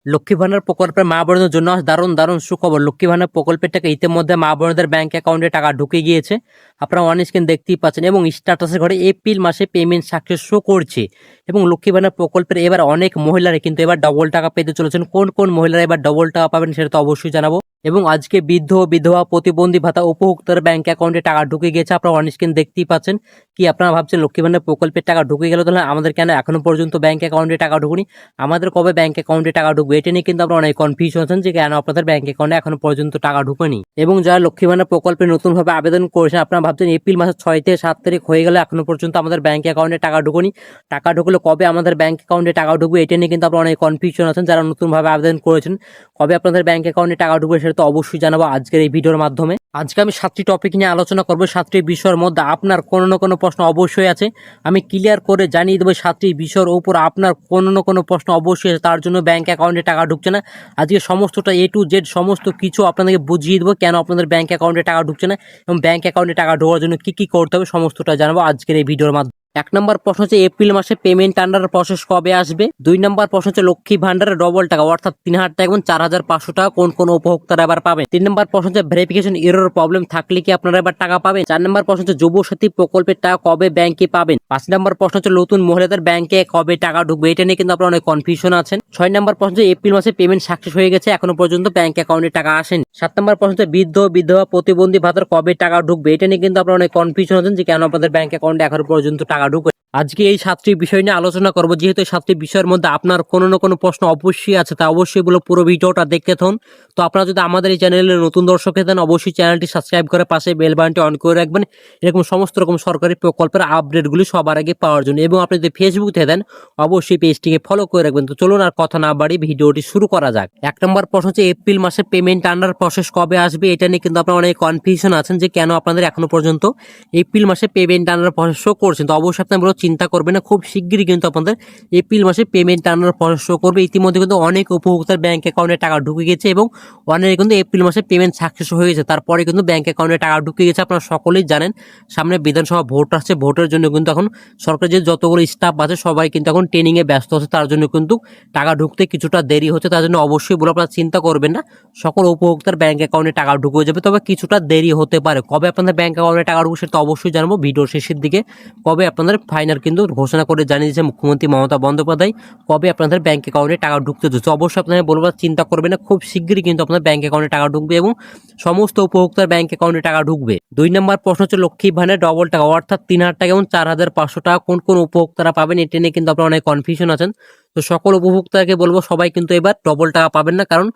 লক্ষ্মী ভান্ডার প্রকল্পের মা বোনদের জন্য দারুণ দারুণ সুখবর। লক্ষ্মী ভান্ডার প্রকল্পের টাকা ইতিমধ্যে মা বোনদের ব্যাংক অ্যাকাউন্টে টাকা ঢুকে গিয়েছে। আপনারা অন স্ক্রিন দেখতেই পাচ্ছেন এবং স্ট্যাটাসের ঘরে এপ্রিল মাসে পেমেন্ট সাকসেস শো করছে। এবং লক্ষ্মী ভান্ডার প্রকল্পের এবার অনেক মহিলারা কিন্তু এবার ডবল টাকা পেতে চলেছেন। কোন কোন মহিলারা এবার ডবল টাকা পাবেন সেটা তো অবশ্যই জানাবো। এবং আজকে বৃদ্ধ বিধবা প্রতিবন্ধী ভাতা উপভোক্তার ব্যাংক অ্যাকাউন্টে টাকা ঢুকে গিয়েছে। আপনারা অন স্ক্রিন দেখতেই পাচ্ছেন। কি আপনারা ভাবছেন লক্ষ্মী ভান্ডার প্রকল্পের টাকা ঢুকে গেল, তাহলে আমাদের কেন এখনো পর্যন্ত ব্যাংক অ্যাকাউন্টে টাকা ঢুকুনি, আমাদের কবে ব্যাংক অ্যাকাউন্টে টাকা ঢুকবে, এটা নিয়ে কিন্তু আপনারা অনেক কনফিউশন আছেন যে কেন আপনাদের ব্যাংক অ্যাকাউন্টে এখনো পর্যন্ত টাকা ঢুকেনি। এবং যারা লক্ষ্মী ভান্ডার প্রকল্পে নতুনভাবে আবেদন করেছেন, আপনারা ভাবছেন এপ্রিল মাসের 6 থেকে 7 তারিখ হয়ে গেলে এখনো পর্যন্ত আমাদের ব্যাংক অ্যাকাউন্টে টাকা ঢুকুনি, টাকা ঢুকলে কবে আমাদের ব্যাংক অ্যাকাউন্টে টাকা ঢুকবে, এটা নিয়ে কিন্তু আপনারা অনেক কনফিউশন আছেন। যারা নতুনভাবে আবেদন করেছেন কবে আপনাদের ব্যাংক অ্যাকাউন্টে টাকা ঢুকবে সেটা তো অবশ্যই জানাবো আজকের এই ভিডিওর মাধ্যমে। আজকে আমি 7টি টপিক নিয়ে আলোচনা করবো। 7টি বিষয়ের মধ্যে আপনার কোনো না কোনো প্রশ্ন অবশ্যই আছে, আমি ক্লিয়ার করে জানিয়ে দেবো 7টি বিষয়ের উপর আপনার কোনো না কোনো প্রশ্ন অবশ্যই আছে, তার জন্য ব্যাংক অ্যাকাউন্টে টাকা ঢুকছে না। আজকে সমস্তটা A to Z সমস্ত কিছু আপনাদেরকে বুঝিয়ে দেবো কেন আপনাদের ব্যাংক অ্যাকাউন্টে টাকা ঢুকছে না এবং ব্যাংক অ্যাকাউন্টে টাকা ঢোকার জন্য কি কি করতে হবে সমস্তটা জানাবো আজকের এই ভিডিওর মাধ্যমে। 1 নম্বর প্রশ্ন হচ্ছে এপ্রিল মাসে পেমেন্ট আন্ডার প্রসেস কবে আসবে। 2 নম্বর প্রশ্ন হচ্ছে লক্ষ্মী ভান্ডারের ডবল টাকা অর্থাৎ 3000 টাকা এবং 4500 টাকা কোন কোন উপভোক্তারা এবার পাবেন। 3 নম্বর প্রশ্ন হচ্ছে ভেরিফিকেশন এরর প্রবলেম থাকলে কি আপনারা এবার টাকা পাবেন। 4 নম্বর প্রশ্ন হচ্ছে যুবসাথী প্রকল্পের টাকা কবে ব্যাংকে পাবেন। 5 নম্বর প্রশ্ন হচ্ছে নতুন মহিলাদের ব্যাংকে কবে টাকা ঢুকবে, এটা নিয়ে কিন্তু আপনারা অনেক কনফিউশন আছেন। 6 নম্বর প্রশ্ন হচ্ছে এপ্রিল মাসে পেমেন্ট সাকসেস হয়ে গেছে, এখনো পর্যন্ত ব্যাংক অ্যাকাউন্টে টাকা আসেনি। 7 নম্বর প্রশ্ন হচ্ছে বৃদ্ধ বিধবা প্রতিবন্ধী ভাতার কবে টাকা ঢুকবে, এটা নিয়ে কিন্তু আপনারা অনেক কনফিউশন আছেন যে কেন আপনাদের ব্যাংক অ্যাকাউন্টে এখনো পর্যন্ত টাকা ঢুকবে। আজকে এই 7টি বিষয় নিয়ে আলোচনা করব। যেহেতু এই 7টি বিষয়ের মধ্যে আপনার কোনো না কোনো প্রশ্ন অবশ্যই আছে, তা অবশ্যই বলে পুরো ভিডিওটা দেখতে থাকুন। তো আপনারা যদি আমাদের এই চ্যানেলে নতুন দর্শক হয়ে থাকেন অবশ্যই চ্যানেলটি সাবস্ক্রাইব করে পাশে বেল বাটনটি অন করে রাখবেন এরকম সমস্ত রকম সরকারি প্রকল্পের আপডেটগুলি সবার আগে পাওয়ার জন্য। এবং আপনি যদি ফেসবুক থেকে দেন অবশ্যই পেজটিকে ফলো করে রাখবেন। তো চলুন আর কথা না বাড়ি ভিডিওটি শুরু করা যাক। 1 নম্বর প্রশ্ন হচ্ছে এপ্রিল মাসে পেমেন্ট আন্ডার প্রসেস কবে আসবে, এটা নিয়ে কিন্তু আপনারা অনেক কনফিউশন আছেন যে কেন আপনাদের এখনো পর্যন্ত এপ্রিল মাসে পেমেন্ট আন্ডার প্রসেস শো করছেন। তো অবশ্যই আপনারা চিন্তা করবেন না, খুব শিগগিরই কিন্তু আপনাদের এপ্রিল মাসে পেমেন্ট আন্ডার প্রসেস শো করবে। ইতিমধ্যে কিন্তু অনেক উপভোক্তার ব্যাংক অ্যাকাউন্টে টাকা ঢুকে গেছে এবং অনেক কিন্তু এপ্রিল মাসে পেমেন্ট সাকসেস হয়ে গেছে, তারপরে কিন্তু ব্যাংক অ্যাকাউন্টে টাকা ঢুকে গেছে। আপনারা সকলেই জানেন সামনে বিধানসভা ভোট আসছে, ভোটের জন্য কিন্তু এখন সরকারের যে যতগুলো স্টাফ আছে সবাই কিন্তু এখন ট্রেনিং এ ব্যস্ত আছে, তার জন্য কিন্তু টাকা ঢুকতে কিছুটা দেরি হচ্ছে। তার জন্য অবশ্যই বলে আপনারা চিন্তা করবেন না, সকল উপভোক্তার ব্যাংক অ্যাকাউন্টে টাকা ঢুকে যাবে, তবে কিছুটা দেরি হতে পারে। কবে আপনাদের ব্যাংক অ্যাকাউন্টে টাকা ঢুকবে সেটা অবশ্যই জানাবো ভিডিওর শেষের দিকে। কবে আপনাদের ফাইনাল কিন্তু ঘোষণা করে জানিয়ে দিয়েছে মুখ্যমন্ত্রী মমতা বন্দ্যোপাধ্যায় কবে আপনাদের ব্যাংক অ্যাকাউন্টে টাকা ঢুকতে যাচ্ছে। অবশ্যই আপনাদের বলবো চিন্তা করবেন না, খুব শিগগিরই কিন্তু আপনাদের ব্যাংক অ্যাকাউন্টে টাকা ঢুকবে এবং সমস্ত উপভোক্তার ব্যাংক অ্যাকাউন্টে টাকা ঢুকবে। 2 নম্বর প্রশ্ন হচ্ছে লক্ষ্মী ভান্ডার ডবল টাকা অর্থাৎ 3000 টাকা এবং 4500 টাকা কোন কোন উপভোক্তারা পাবেন, এটা নিয়ে কিন্তু আপনারা অনেক কনফিউশন আছেন। তো সকল উপভোক্তাকে বলবো সবাই কিন্তু এবার ডবল টাকা পাবেন না, কারণ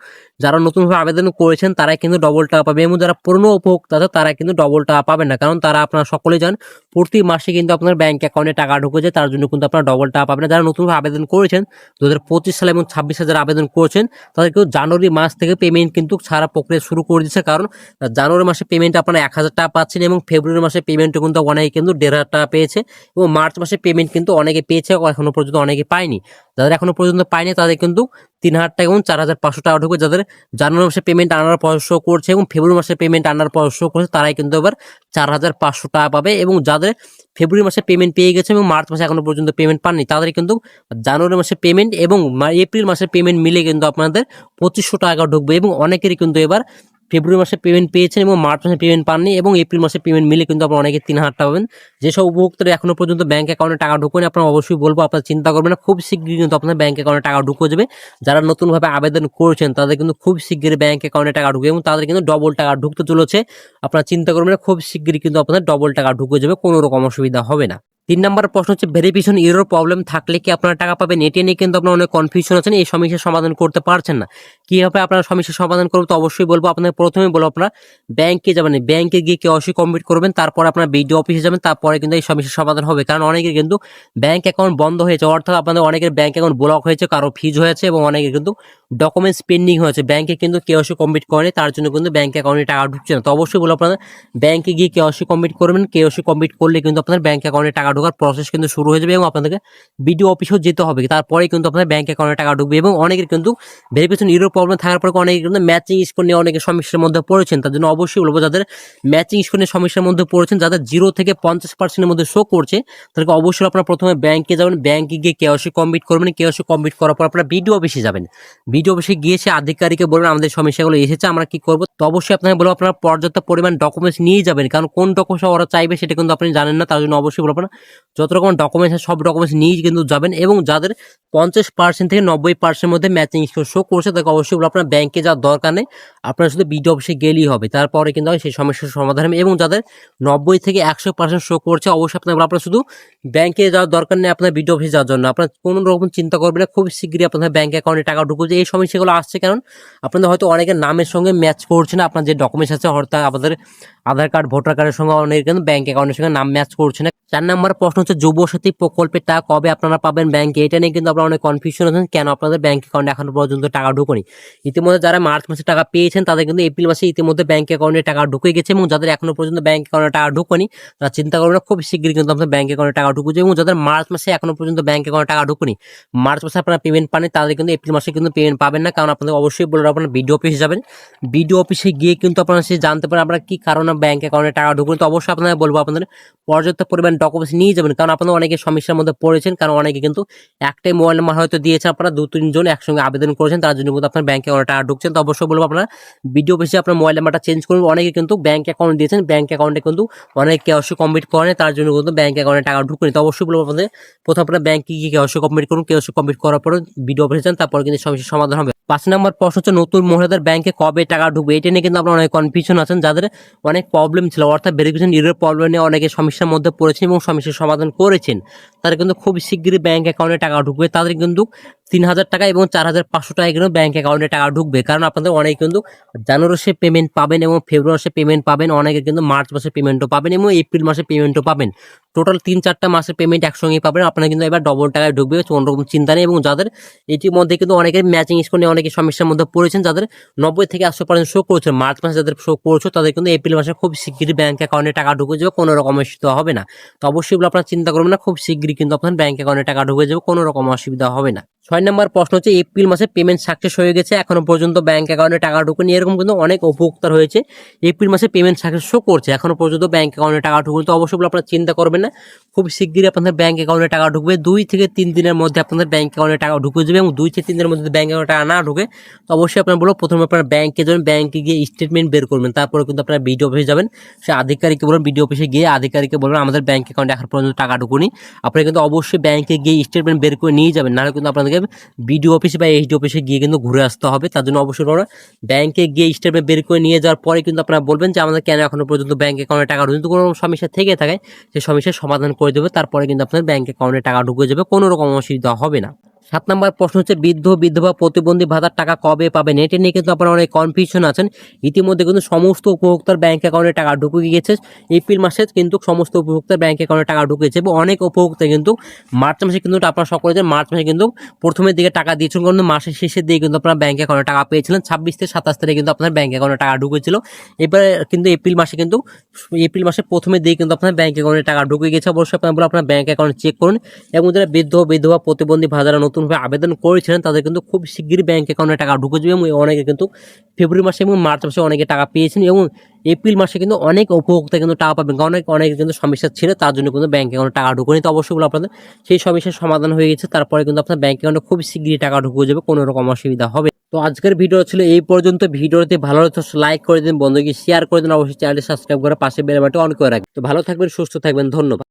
যারা নতুনভাবে আবেদন করেছেন তারাই কিন্তু ডবল টাকা পাবে এবং যারা পুরনো উপভোক্তা আছে তারা কিন্তু ডবল টাকা পাবেন না, কারণ তারা আপনারা সকলেই জানেন প্রতি মাসে কিন্তু আপনার ব্যাংক অ্যাকাউন্টে টাকা ঢুকেছে, তার জন্য কিন্তু আপনারা ডবল টাকা পাবেন না। যারা নতুনভাবে আবেদন করেছেন 2025 সালে এবং 26 সালে যারা আবেদন করেছেন তাদের কিন্তু জানুয়ারি মাস থেকে পেমেন্ট কিন্তু ছাড়া প্রক্রিয়া শুরু করে দিচ্ছে, কারণ জানুয়ারি মাসে পেমেন্ট আপনারা 1000 টাকা পাচ্ছেন এবং ফেব্রুয়ারি মাসে পেমেন্টও কিন্তু অনেকে কিন্তু 1500 টাকা পেয়েছে এবং মার্চ মাসে পেমেন্ট কিন্তু অনেকে পেয়েছে, এখনো পর্যন্ত অনেকে পায়নি। যাদের এখনো পর্যন্ত পায়নি তাদের কিন্তু 3000 টাকা এবং 4500 টাকা ঢুকবে। যাদের জানুয়ারি মাসে পেমেন্ট আনার পর শো করছে এবং ফেব্রুয়ারি মাসে পেমেন্ট আনার পর শো করছে তারাই কিন্তু এবার 4500 টাকা পাবে। এবং যাদের ফেব্রুয়ারি মাসে পেমেন্ট পেয়ে গেছে এবং মার্চ মাসে এখনো পর্যন্ত পেমেন্ট পাননি তাদের কিন্তু জানুয়ারি মাসে পেমেন্ট এবং এপ্রিল মাসের পেমেন্ট মিলে কিন্তু আপনাদের 2500 টাকা ঢুকবে। এবং অনেকেরই কিন্তু এবার ফেব্রুয়ারি মাসে পেমেন্ট পেয়েছেন এবং মার্চ মাসে পেমেন্ট পাননি এবং এপ্রিল মাসে পেমেন্ট মিলে কিন্তু আপনারা অনেকে 3000 টাকা পাবেন। যেসব উপভোক্তারা এখনো পর্যন্ত ব্যাংক অ্যাকাউন্টে টাকা ঢুকেনি আপনারা অবশ্যই বলবো আপনারা চিন্তা করবেন না, খুব শীঘ্রই কিন্তু আপনার ব্যাংক অ্যাকাউন্টে টাকা ঢুকে যাবে। যারা নতুনভাবে আবেদন করেছেন তাদের কিন্তু খুব শীঘ্রই ব্যাংক অ্যাকাউন্টে টাকা ঢুকবে এবং তাদের কিন্তু ডবল টাকা ঢুকতে চলেছে। আপনারা চিন্তা করবেন না, খুব শীঘ্রই কিন্তু আপনাদের ডবল টাকা ঢুকে যাবে, কোনো রকম অসুবিধা হবে না। 3 নম্বর প্রশ্ন হচ্ছে ভেরিফিকেশন এরর প্রবলেম থাকলে কি আপনারা টাকা পাবেন, এটা নিয়ে কিন্তু আপনারা অনেক কনফিউশন আছেন, এই সমস্যার সমাধান করতে পারছেন না। কিভাবে আপনারা সমস্যার সমাধান করবেন তো অবশ্যই বলবো। আপনাদের প্রথমে বলবো আপনারা ব্যাংকে যাবেন, ব্যাংকে গিয়ে কেওয়াইসি কমপ্লিট করবেন, তারপর আপনারা বিডিও অফিসে যাবেন, তারপরে কিন্তু এই সমস্যার সমাধান হবে। কারণ অনেকের কিন্তু ব্যাংক অ্যাকাউন্ট বন্ধ হয়েছে, অর্থাৎ আপনাদের অনেকের ব্যাংক অ্যাকাউন্ট ব্লক হয়েছে, কারো ফিজ হয়েছে এবং অনেকের কিন্তু ডকুমেন্টস পেন্ডিং হয়েছে, ব্যাংকে কিন্তু কেওয়াইসি কমপ্লিট করেনি, তার জন্য কিন্তু ব্যাংক অ্যাকাউন্টে টাকা ঢুকছে না। তো অবশ্যই বলবো আপনারা ব্যাংকে গিয়ে কেওয়াইসি কমপ্লিট করবেন, কেওয়াইসি কমপ্লিট করলে কিন্তু আপনাদের ব্যাংক অ্যাকাউন্টে টাকা ঢোকার প্রসেস কিন্তু শুরু হয়ে যাবে এবং আপনাদেরকে বিডিও অফিসেও যেতে হবে, তারপরে কিন্তু আপনাদের ব্যাংক অ্যাকাউন্টে টাকা ঢুকবে। এবং অনেকের কিন্তু ভেরিফিকেশন এরর প্রবলেম থাকার পরে অনেকে কিন্তু ম্যাচিং স্কোর নিয়ে অনেকে সমস্যার মধ্যে পড়েছেন, তার জন্য অবশ্যই বলবো যাদের ম্যাচিং স্কোর নিয়ে সমস্যার মধ্যে পড়েছেন, যাদের 0 থেকে 50% মধ্যে শো করছে তাদেরকে অবশ্যই আপনারা প্রথমে ব্যাংকে যাবেন, ব্যাংকে গিয়ে কেওয়াইসি কমপ্লিট করবেন, কেওয়াইসি কমপ্লিট করার পর আপনারা বিডিও অফিসে যাবেন, বিডিও অফিসে গিয়ে সে আধিকারিককে বলবেন আমাদের সমস্যাগুলো এসেছে, আমরা কি করবো। তো অবশ্যই আপনাকে বলবো আপনারা পর্যাপ্ত পরিমাণ ডকুমেন্টস নিয়ে যাবেন, কারণ কোন ডকুমেন্টস ওরা চাইবে সেটা কিন্তু আপনি জানেন না। তার জন্য অবশ্যই বলবো না, যত রকম ডকুমেন্টস সব ডকুমেন্টস নিয়ে কিন্তু যাবেন। এবং যাদের 50% থেকে 90% মধ্যে ম্যাচিং শো করছে তাকে অবশ্যই বলবো আপনার ব্যাংকে যাওয়ার দরকার নেই, আপনারা শুধু বিডিও অফিসে গেলেই হবে, তারপরে কিন্তু সেই সমস্যার সমাধান হবে। এবং যাদের 90 থেকে 100% শো করছে অবশ্যই আপনার শুধু ব্যাংকে যাওয়ার দরকার নেই, আপনার বিডিও অফিসে যাওয়ার জন্য আপনার কোনো রকম চিন্তা করবেন না, খুব শীঘ্রই আপনাদের ব্যাংক অ্যাকাউন্টে টাকা ঢুকবে। এই সমস্যাগুলো আসছে কারণ আপনাদের হয়তো অনেকের নামের সঙ্গে ম্যাচ করছে না, আপনার যে ডকুমেন্টস আছে অর্থাৎ আপনাদের আধার কার্ড ভোটার কার্ডের সঙ্গে অনেকের কিন্তু ব্যাংক অ্যাকাউন্টের সঙ্গে নাম ম্যাচ করছে না। 4 নম্বর প্রশ্ন হচ্ছে যুবসাথী প্রকল্পের টাকা কবে আপনারা পাবেন ব্যাংকে, এটা নিয়ে কিন্তু আপনারা অনেক কনফিউশন আছেন, কেন আপনাদের ব্যাংক অ্যাকাউন্টে এখনো পর্যন্ত টাকা ঢুকেনি। ইতিমধ্যে যারা মার্চ মাসে টাকা পেয়েছেন তাদের কিন্তু এপ্রিল মাসে ইতিমধ্যে ব্যাংক অ্যাকাউন্টে টাকা ঢুকে গেছে, এবং যাদের এখনো পর্যন্ত ব্যাংক অ্যাকাউন্টে টাকা ঢুকেনি তারা চিন্তা করবেন না, খুব শীঘ্রই কিন্তু আপনাদের ব্যাংক অ্যাকাউন্টে টাকা ঢুকছে। এবং যাদের মার্চ মাসে এখনো পর্যন্ত ব্যাংক অ্যাকাউন্টে টাকা ঢুকেনি, মার্চ মাসে আপনারা পেমেন্ট পান, তাদের কিন্তু এপ্রিল মাসে কিন্তু পেমেন্ট পাবেন না, কারণ আপনাদের অবশ্যই বলে আপনারা বিডিও অফিসে যাবেন, বিডিও অফিসে গিয়ে কিন্তু আপনারা সে জানতে পারেন আপনারা কি কারণে ব্যাংক অ্যাকাউন্টে টাকা ঢুকবেন। তো অবশ্যই আপনাদের বলবো আপনাদের পর্যাপ্ত পরিমাণ ডকুমেন্টস নিয়ে যাবেন, কারণ আপনারা অনেকে সমস্যার মধ্যে পড়েছেন, কারণ অনেকে কিন্তু একটাই মোবাইল নাম্বার হয়তো দিয়েছে, আপনারা 2-3 জন একসঙ্গে আবেদন করেছেন, তার জন্য কিন্তু আপনার ব্যাংক অ্যাকাউন্টে টাকা ঢুকছেন। তো অবশ্যই বলবো আপনারা বিডিও অফিসে আপনার মোবাইল নাম্বারটা চেঞ্জ করুন। অনেকে কিন্তু ব্যাংক অ্যাকাউন্ট দিয়েছেন, ব্যাংক অ্যাকাউন্টে কিন্তু অনেক কেওয়াইসি কমপ্লিট করেন, তার জন্য কিন্তু ব্যাংক অ্যাকাউন্টে টাকা ঢুকবেন। তো অবশ্যই বলবো আপনাদের প্রথম আপনারা ব্যাংকে গিয়ে কেওয়াইসি কমপ্লিট করুন, কেওয়াইসি কমপ্লিট করার পর বিডিও অফিসে যান, তারপর কিন্তু সমস্যার সমাধান হবে। 5 নম্বর প্রশ্ন হচ্ছে নতুন মহিলাদের ব্যাংকে কবে টাকা ঢুকবে, এটা নিয়ে কিন্তু আপনারা অনেক কনফিউশন আছেন, যাদের অনেক প্রবলেম ছিল অর্থাৎ ভেরিফিকেশন এরর প্রবলেম নিয়ে অনেকে সমস্যার মধ্যে পড়েছেন এবং সমস্যার সমাধান করেছেন, তারা কিন্তু খুব শীঘ্রই ব্যাংক অ্যাকাউন্টে টাকা ঢুকবে। তাদের কিন্তু 3000 টাকা এবং 4500 টাকা কিন্তু ব্যাংক অ্যাকাউন্টে টাকা ঢুকবে, কারণ আপনাদের অনেকে কিন্তু জানুয়ারি মাসে পেমেন্ট পাবেন এবং ফেব্রুয়ারি মাসে পেমেন্ট পাবেন, অনেকে কিন্তু মার্চ মাসে পেমেন্টও পাবেন এবং এপ্রিল মাসে পেমেন্টও পাবেন। টোটাল 3-4টা মাসের পেমেন্ট একসঙ্গে পাবেন, আপনারা কিন্তু এবার ডবল টাকায় ঢুকবে, কোনো রকম চিন্তা নেই। এবং যাদের এটির মধ্যে কিন্তু অনেকের ম্যাচিং স্কোর নিয়ে অনেকে সমস্যার মধ্যে পড়েছেন, যাদের 90 থেকে 100% শো করছে, মার্চ মাসে যাদের শো করছে তাদের কিন্তু এপ্রিল মাসে খুব শীঘ্রই ব্যাংক অ্যাকাউন্টে টাকা ঢুকে যাবে, কোনো রকম অসুবিধা হবে না। তো অবশ্যই আপনারা চিন্তা করবেন না, খুব শীঘ্রই কিন্তু আপনার ব্যাংক অ্যাকাউন্টে টাকা ঢুকে যাবে, কোনো রকম অসুবিধা হবে না। 6 নম্বর প্রশ্ন হচ্ছে এপ্রিল মাসে পেমেন্ট সাকসেস হয়ে গেছে, এখনো পর্যন্ত ব্যাংক অ্যাকাউন্টে টাকা ঢুকেনি, এরকম কিন্তু অনেক উপভোক্তা হয়েছে এপ্রিল মাসে পেমেন্ট সাকসেস শো করছে, এখনো পর্যন্ত ব্যাংক অ্যাকাউন্টে টাকা ঢুকবে। তো অবশ্যই আপনারা চিন্তা করবেন না, খুব শীঘ্রই আপনাদের ব্যাংক অ্যাকাউন্টে টাকা ঢুকবে, 2 থেকে 3 দিনের মধ্যে আপনাদের ব্যাংক অ্যাকাউন্টে টাকা ঢুকে যাবে। এবং 2 থেকে 3 দিনের মধ্যে ব্যাংক অ্যাকাউন্টে টাকা না ঢুকে তো অবশ্যই আপনারা বলবো প্রথমে আপনারা ব্যাংকে যাবেন, ব্যাংকে গিয়ে স্টেটমেন্ট বের করবেন, তারপরে কিন্তু আপনারা বিডিও অফিসে যাবেন, সে আধিকারিককে বলবেন, বিডিও অফিসে গিয়ে আধিকারিককে বলবেন আমাদের ব্যাংক অ্যাকাউন্টে এখন পর্যন্ত টাকা ঢুকুনি, আপনারা কিন্তু অবশ্যই ব্যাংকে গিয়ে স্টেটমেন্ট বের করে নিয়ে যাবেন, নাহলে কিন্তু আপনাদেরকে বিডিও অফিস বা এইচডি অফিসে গিয়ে কিন্তু ঘুরে আসতে হবে। তার জন্য অবশ্যই আপনারা ব্যাংকে গিয়ে স্টেটমেন্ট বের করে নিয়ে যাওয়ার পরে কিন্তু আপনারা বলবেন যে আমাদের কেন এখনো পর্যন্ত ব্যাংক অ্যাকাউন্টে টাকা ঢুকছে, কোনো সমস্যা থেকে থাকে সেই সমস্যার সমাধান করে দেবে, তারপরে কিন্তু আপনার ব্যাংক অ্যাকাউন্টে টাকা ঢুকে যাবে, কোনো রকম অসুবিধা হবে না। 7 নম্বর প্রশ্ন হচ্ছে বৃদ্ধ বিধবা প্রতিবন্ধী ভাতার টাকা কবে পাবেন, এটা নিয়ে কিন্তু আপনারা অনেক কনফিউশন আছেন। ইতিমধ্যে কিন্তু সমস্ত উপভোক্তার ব্যাংক অ্যাকাউন্টে টাকা ঢুকে গিয়েছে, এপ্রিল মাসে কিন্তু সমস্ত উপভোক্তার ব্যাংক অ্যাকাউন্টে টাকা ঢুকেছে, এবং অনেক উপভোক্তা কিন্তু মার্চ মাসে কিন্তু আপনারা সকলে যে মার্চ মাসে কিন্তু প্রথমের দিকে টাকা দিয়েছিলেন, কিন্তু মাসের শেষের দিকে কিন্তু আপনারা ব্যাংক অ্যাকাউন্টে টাকা পেয়েছিলেন, 26 থেকে 27 তারিখে কিন্তু আপনার ব্যাংক অ্যাকাউন্টে টাকা ঢুকেছিল। এবারে কিন্তু এপ্রিল মাসে প্রথমের দিকে কিন্তু আপনার ব্যাংক অ্যাকাউন্টে টাকা ঢুকে গেছে। অবশ্যই আপনার ব্যাংক অ্যাকাউন্ট চেক করুন, এবং যারা বৃদ্ধ বিধবা প্রতিবন্ধী ভাতারা নতুনভাবে আবেদন করেছিলেন তাদের কিন্তু খুব শীঘ্রই ব্যাংক অ্যাকাউন্টে টাকা ঢুকে যাবে, এবং অনেকে কিন্তু ফেব্রুয়ারি মাসে এবং মার্চ মাসে অনেকে টাকা পেয়েছেন, এবং এপ্রিল মাসে কিন্তু অনেক উপভোক্তা কিন্তু টাকা পাবেন, কারণ অনেক কিন্তু সমস্যা ছিল, তার জন্য কিন্তু ব্যাংক অ্যাকাউন্টে টাকা ঢুকেনি। তো অবশ্যই আপনাদের সেই সমস্যার সমাধান হয়ে গেছে, তারপরে কিন্তু আপনার ব্যাংক অ্যাকাউন্টে খুব শীঘ্রই টাকা ঢুকে যাবে, কোনো রকম অসুবিধা হবে। তো আজকের ভিডিও ছিল এই পর্যন্ত। ভিডিওতে ভালো লাগলে লাইক করে দিন, বন্ধুকে শেয়ার করে দিন, অবশ্যই চ্যানেলটি সাবস্ক্রাইব করে পাশে বেল বাটন অন করে রাখবেন। তো ভালো থাকবেন, সুস্থ থাকবেন, ধন্যবাদ।